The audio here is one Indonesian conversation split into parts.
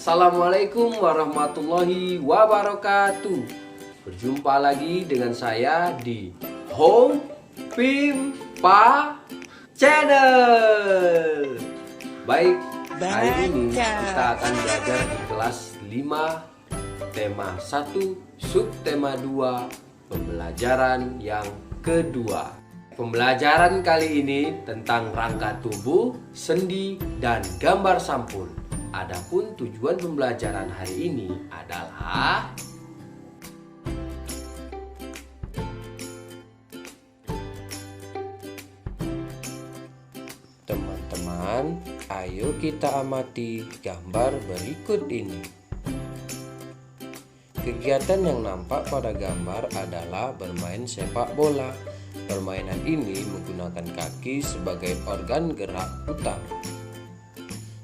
Assalamualaikum warahmatullahi wabarakatuh. Berjumpa lagi dengan saya di Home Pimpa Channel. Baik, hari ini kita akan belajar di kelas 5 tema 1 subtema 2 pembelajaran yang kedua. Pembelajaran kali ini tentang rangka tubuh, sendi, dan gambar sampul. Adapun tujuan pembelajaran hari ini adalah teman-teman, ayo kita amati gambar berikut ini. Kegiatan yang nampak pada gambar adalah bermain sepak bola. Permainan ini menggunakan kaki sebagai organ gerak utama.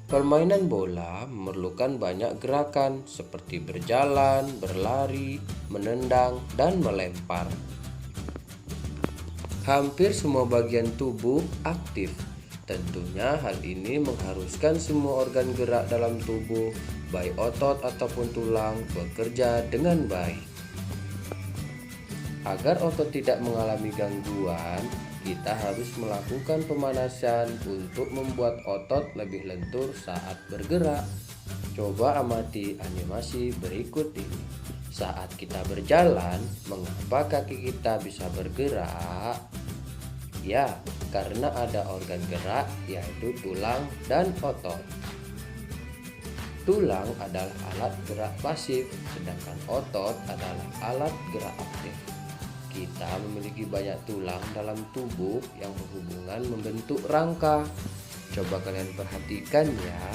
Permainan bola memerlukan banyak gerakan seperti berjalan, berlari, menendang, dan melempar. Hampir semua bagian tubuh aktif. Tentunya hal ini mengharuskan semua organ gerak dalam tubuh, baik otot ataupun tulang, bekerja dengan baik. Agar otot tidak mengalami gangguan, kita harus melakukan pemanasan untuk membuat otot lebih lentur saat bergerak. Coba amati animasi berikut ini. Saat kita berjalan, mengapa kaki kita bisa bergerak? Ya, karena ada organ gerak yaitu tulang dan otot. Tulang adalah alat gerak pasif, sedangkan otot adalah alat gerak aktif. Kita memiliki banyak tulang dalam tubuh yang berhubungan membentuk rangka. Coba kalian perhatikan ya.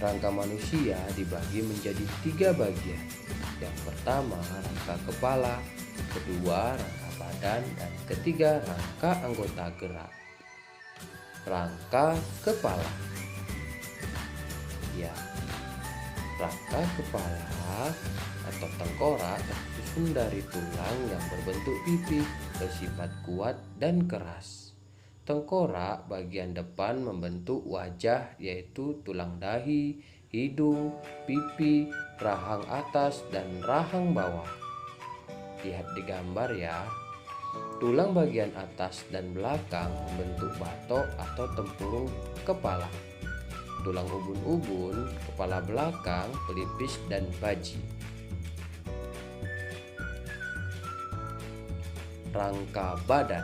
Rangka manusia dibagi menjadi 3 bagian. Yang pertama rangka kepala, kedua rangka badan, dan ketiga rangka anggota gerak. Rangka kepala. Ya, rangka kepala atau tengkorak tersusun dari tulang yang berbentuk pipi, bersifat kuat dan keras. Tengkorak bagian depan membentuk wajah yaitu tulang dahi, hidung, pipi, rahang atas, dan rahang bawah. Lihat di gambar ya. Tulang bagian atas dan belakang membentuk batok atau tempurung kepala. Tulang ubun-ubun, kepala belakang, pelipis, dan baji. Rangka badan.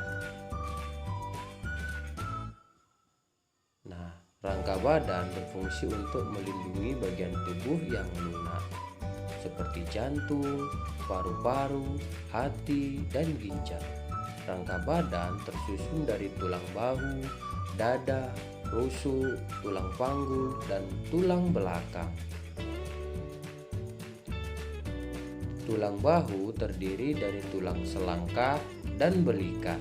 Nah, rangka badan berfungsi untuk melindungi bagian tubuh yang lunak seperti jantung, paru-paru, hati, dan ginjal. Rangka badan tersusun dari tulang bahu, dada, rusuk, tulang panggul, dan tulang belakang. Tulang bahu terdiri dari tulang selangkah dan belika.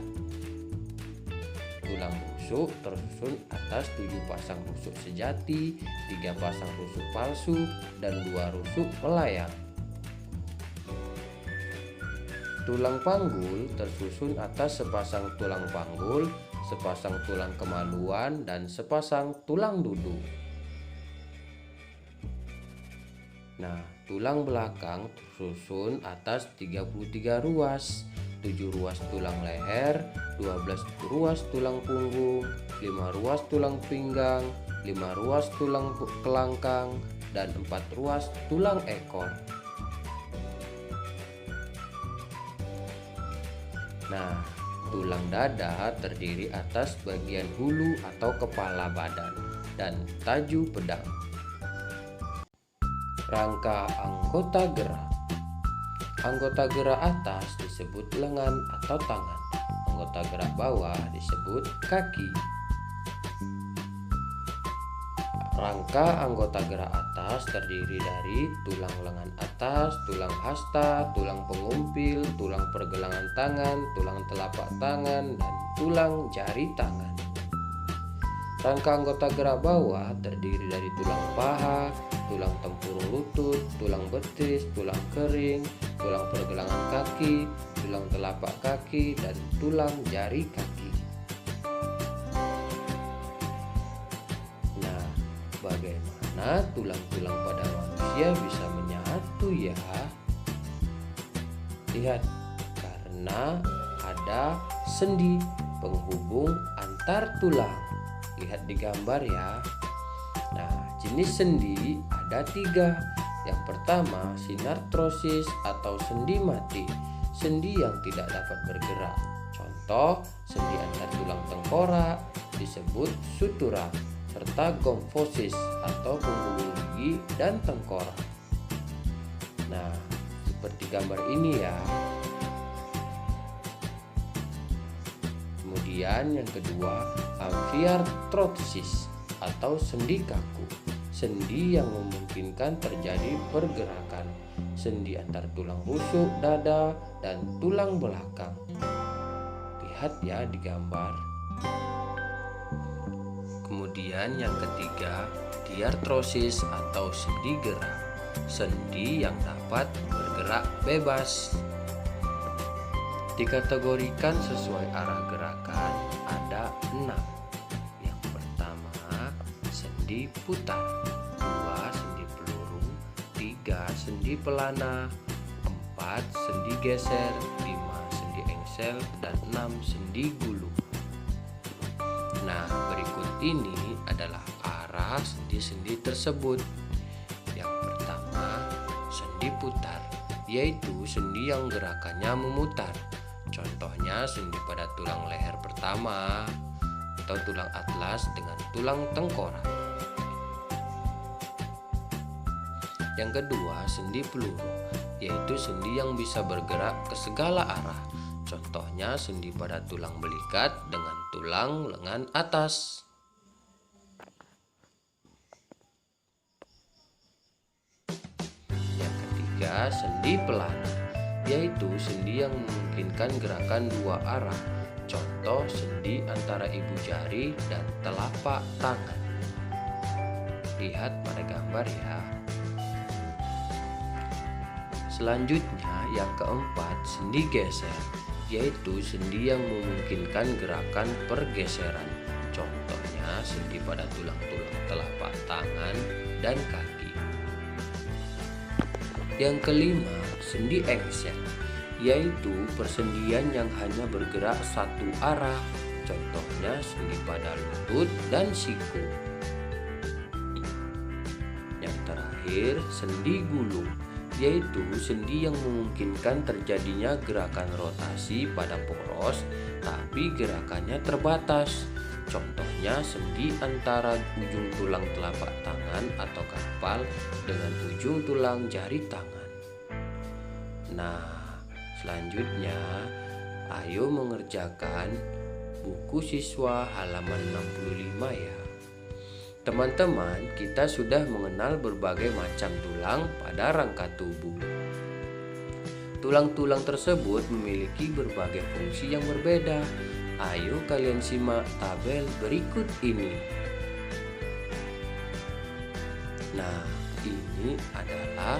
Tulang rusuk tersusun atas 7 pasang rusuk sejati, 3 pasang rusuk palsu, dan 2 rusuk melayang. Tulang panggul tersusun atas sepasang tulang panggul, sepasang tulang kemaluan, dan sepasang tulang duduk. Nah, tulang belakang tersusun atas 33 ruas, 7 ruas tulang leher, 12 ruas tulang punggung, 5 ruas tulang pinggang, 5 ruas tulang kelangkang, dan 4 ruas tulang ekor. Nah, tulang dada terdiri atas bagian hulu atau kepala badan dan taju pedang. Rangka anggota gerak. Anggota gerak atas disebut lengan atau tangan. Anggota gerak bawah disebut kaki. Rangka anggota gerak atas terdiri dari tulang lengan atas, tulang hasta, tulang pengumpil, tulang pergelangan tangan, tulang telapak tangan, dan tulang jari tangan. Rangka anggota gerak bawah terdiri dari tulang paha, tulang tempurung lutut, tulang betis, tulang kering, tulang pergelangan kaki, tulang telapak kaki, dan tulang jari kaki. Nah, bagaimana bagaimana tulang-tulang pada manusia bisa menyatu ya? Lihat, karena ada sendi penghubung antar tulang. Lihat di gambar ya. Nah, jenis sendi ada 3. Yang pertama, sinartrosis atau sendi mati, sendi yang tidak dapat bergerak. Contoh, sendi antar tulang tengkorak disebut sutura, serta gomfosis atau penghubung gigi dan tengkorak. Nah, seperti gambar ini ya. Kemudian yang kedua, amfiartrosis atau sendi kaku, sendi yang memungkinkan terjadi pergerakan, sendi antar tulang rusuk dada dan tulang belakang. Lihat ya di gambar. Kemudian yang ketiga, diartrosis atau sendi gerak, sendi yang dapat bergerak bebas. Dikategorikan sesuai arah gerakan ada 6. Yang pertama, sendi putar, 2 sendi peluru, 3 sendi pelana, 4 sendi geser, 5 sendi engsel, dan 6 sendi gulung. Nah, berikut ini adalah arah sendi-sendi tersebut. Yang pertama, sendi putar, yaitu sendi yang gerakannya memutar. Contohnya sendi pada tulang leher pertama atau tulang atlas dengan tulang tengkorak. Yang kedua, sendi peluru, yaitu sendi yang bisa bergerak ke segala arah. Contohnya sendi pada tulang belikat dengan tulang lengan atas. Yang ketiga, sendi pelana, yaitu sendi yang memungkinkan gerakan 2 arah. Contoh sendi antara ibu jari dan telapak tangan. Lihat pada gambar ya. Selanjutnya yang keempat, sendi geser, yaitu sendi yang memungkinkan gerakan pergeseran. Contohnya sendi pada tulang-tulang telapak tangan dan kaki. Yang kelima, sendi engsel, yaitu persendian yang hanya bergerak satu arah. Contohnya sendi pada lutut dan siku. Yang terakhir, sendi gulung, yaitu sendi yang memungkinkan terjadinya gerakan rotasi pada poros, tapi gerakannya terbatas. Contohnya sendi antara ujung tulang telapak tangan atau karpal dengan ujung tulang jari tangan. Nah, selanjutnya ayo mengerjakan buku siswa halaman 65 ya. Teman-teman, kita sudah mengenal berbagai macam tulang pada rangka tubuh. Tulang-tulang tersebut memiliki berbagai fungsi yang berbeda. Ayo kalian simak tabel berikut ini. Nah, ini adalah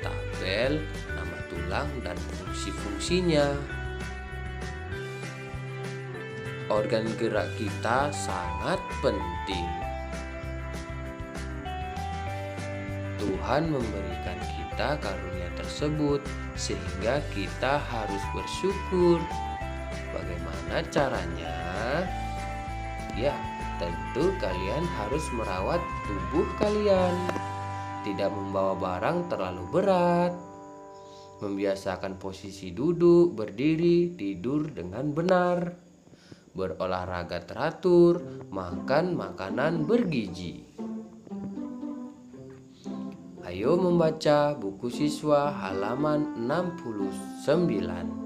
tabel nama tulang dan fungsi-fungsinya. Organ gerak kita sangat penting. Tuhan memberikan kita karunia tersebut sehingga kita harus bersyukur. Bagaimana caranya? Ya, tentu kalian harus merawat tubuh kalian. Tidak membawa barang terlalu berat. Membiasakan posisi duduk, berdiri, tidur dengan benar. Berolahraga teratur, makan makanan bergizi. Ayo membaca buku siswa halaman 69.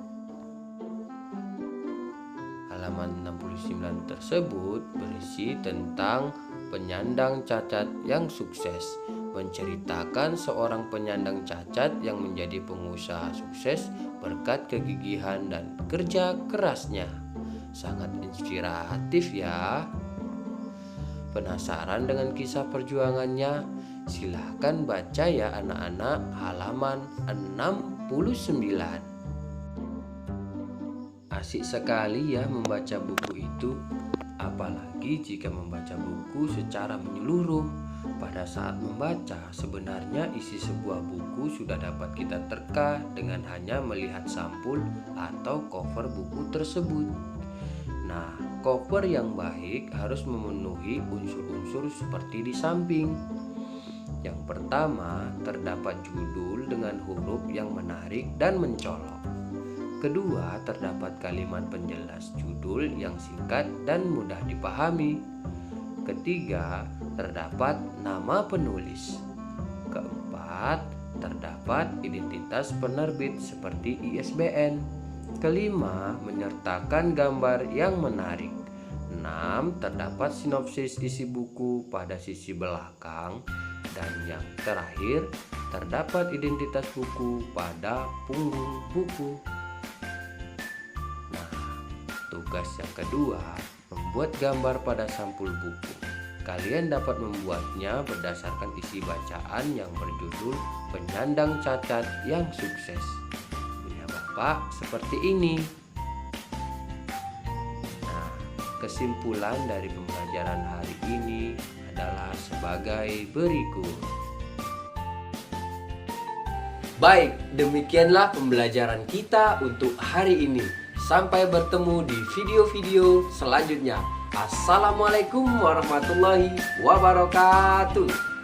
Halaman 69 tersebut berisi tentang penyandang cacat yang sukses, menceritakan seorang penyandang cacat yang menjadi pengusaha sukses berkat kegigihan dan kerja kerasnya. Sangat inspiratif ya. Penasaran dengan kisah perjuangannya? Silahkan baca ya anak-anak halaman 69. Asik sekali ya membaca buku itu, apalagi jika membaca buku secara menyeluruh. Pada saat membaca, sebenarnya isi sebuah buku sudah dapat kita terka dengan hanya melihat sampul atau cover buku tersebut. Nah, cover yang baik harus memenuhi unsur-unsur seperti di samping. Yang pertama, terdapat judul dengan huruf yang menarik dan mencolok. Kedua, terdapat kalimat penjelas judul yang singkat dan mudah dipahami. Ketiga, terdapat nama penulis. Keempat, terdapat identitas penerbit seperti ISBN. Kelima, menyertakan gambar yang menarik. 6. Terdapat sinopsis isi buku pada sisi belakang. Dan yang terakhir, terdapat identitas buku pada punggung buku. Nah, tugas yang kedua, membuat gambar pada sampul buku. Kalian dapat membuatnya berdasarkan isi bacaan yang berjudul Penyandang Cacat yang Sukses. Punya Bapak seperti ini. Nah, kesimpulan dari pembelajaran hari ini adalah sebagai berikut. Baik, demikianlah pembelajaran kita untuk hari ini. Sampai bertemu di video-video selanjutnya. Assalamualaikum warahmatullahi wabarakatuh.